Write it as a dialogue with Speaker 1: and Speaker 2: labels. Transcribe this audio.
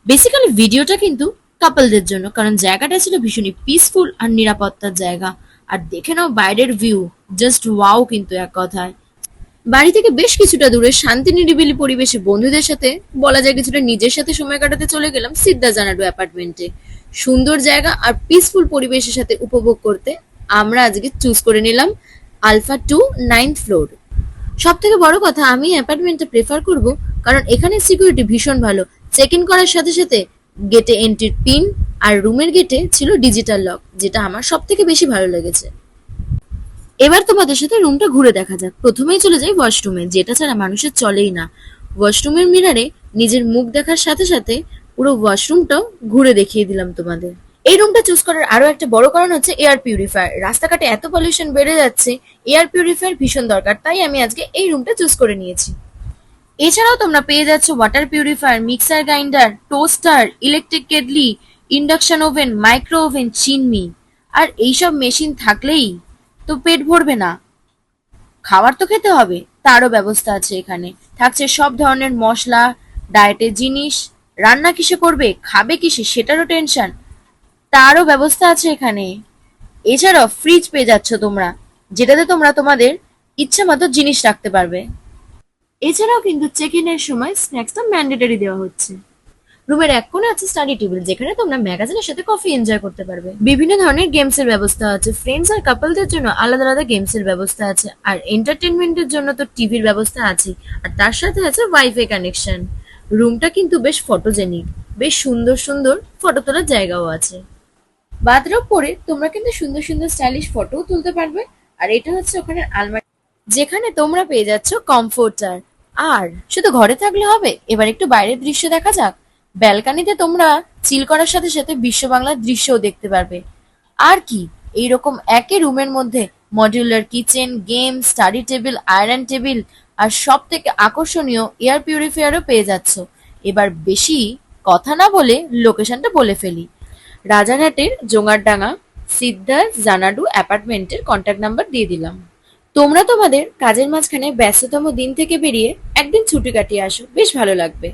Speaker 1: Basically ভিডিওটা কিন্তু কাপলদের জন্য, কারণ জায়গাটা ছিল ভীষণই পিসফুল আর নিরাপত্তার জায়গা। আর দেখে নাও বাইরের ভিউ, জাস্ট ওয়াও কিন্তু এক কথায়। বাড়ি থেকে বেশ কিছুটা দূরে শান্তি নিরিবিলি পরিবেশে বন্ধুদের সাথে, বলা যায় কিছুটা নিজের সাথে সময় কাটাতে চলে গেলাম সিদ্ধা জানাডু অ্যাপার্টমেন্টে। সুন্দর জায়গা আর পিসফুল পরিবেশের সাথে উপভোগ করতে আমরা আজকে চুজ করে নিলাম আলফা 2 9th ফ্লোর। সব থেকে বড় কথা, আমি অ্যাপার্টমেন্টটা প্রেফার করব কারণ এখানে সিকিউরিটি ভীষণ ভালো। চেক ইন করার সাথে সাথে গেটে এন্ট্রির পিন আর রুমের গেটে ছিল ডিজিটাল লক, যেটা আমার সব থেকে বেশি ভালো লেগেছে। এবার তোমাদের সাথে রুমটা ঘুরে দেখা যাক। প্রথমেই চলে যাই ওয়াশরুমে, যেটা ছাড়া মানুষের চলেই না। ওয়াশরুমের মিরারে নিজের মুখ দেখার সাথে সাথে পুরো ওয়াশরুমটাও ঘুরে দেখিয়ে দিলাম তোমাদের। এই রুমটা চুজ করার আরো একটা বড় কারণ হচ্ছে এয়ার পিউরিফায়ার। রাস্তাঘাটে এত পলিউশন বেড়ে যাচ্ছে, এয়ার পিউরিফায়ার ভীষণ দরকার, তাই আমি আজকে এই রুমটা চুজ করে নিয়েছি। এছাড়াও তোমরা পেয়ে যাচ্ছ water purifier, mixer grinder, toaster, electric kettle, induction oven, micro oven, chimney. আর এইসব মেশিন থাকলেই তো পেট ভরবে না, খাবার তো খেতে হবে, তারও ব্যবস্থা আছে এখানে। থাকছে সব ধরনের মশলা, ডায়েটের জিনিস। রান্না কিসে করবে, খাবে কিসে, সেটারও টেনশন, তারও ব্যবস্থা আছে এখানে। এছাড়াও ফ্রিজ পেয়ে যাচ্ছ তোমরা, যেটাতে তোমরা তোমাদের ইচ্ছা মতো জিনিস রাখতে পারবে। এছাড়াও কিন্তু চেক ইনের সময় স্ন্যাক্সটা ম্যান্ডেটরি দেওয়া হচ্ছে। রুমের এক কোণে আছে স্টাডি টেবিল, যেখানে তোমরা ম্যাগাজিনের সাথে কফি এনজয় করতে পারবে। বিভিন্ন ধরনের গেমস এর ব্যবস্থা আছে, ফ্রেন্ডস আর কাপলদের জন্য আলাদা আলাদা গেমস এর ব্যবস্থা আছে, আর এন্টারটেনমেন্টের জন্য তো টিভির ব্যবস্থা আছে। আর তার সাথে আছে ওয়াইফাই কানেকশন। রুমটা কিন্তু বেশ ফটোজেনিক, বেশ সুন্দর সুন্দর ফটো তোলার জায়গাও আছে। বাথরুম পরে তোমরা কিন্তু সুন্দর সুন্দর স্টাইলিশ ফটোও তুলতে পারবে। আর এটা হচ্ছে ওখানে আলমারি, যেখানে তোমরা পেয়ে যাচ্ছ কমফোর্টার। আর শুধু ঘরে থাকলে হবে, এবার একটু বাইরের দৃশ্য দেখা যাক। ব্যালকানিতে তোমরা চিল করার সাথে সাথে বিশ্ব বাংলার দৃশ্যও দেখতে পারবে। আর কি, এইরকম একই রুমের মধ্যে modular kitchen, game, study table, iron table আর সব থেকে আকর্ষণীয় এয়ার পিউরিফায়ারও পেয়ে যাচ্ছ। এবার বেশি কথা না বলে লোকেশনটা বলে ফেলি। রাজারহাটের জোঙারডাঙ্গা সিদ্ধা জানাডু অ্যাপার্টমেন্টের কন্ট্যাক্ট নাম্বার দিয়ে দিলাম। তোমরা তোমাদের কাজের মাঝখানে ব্যস্ততম দিন থেকে বেরিয়ে একদিন ছুটি কাটিয়ে আসো, বেশ ভালো লাগবে।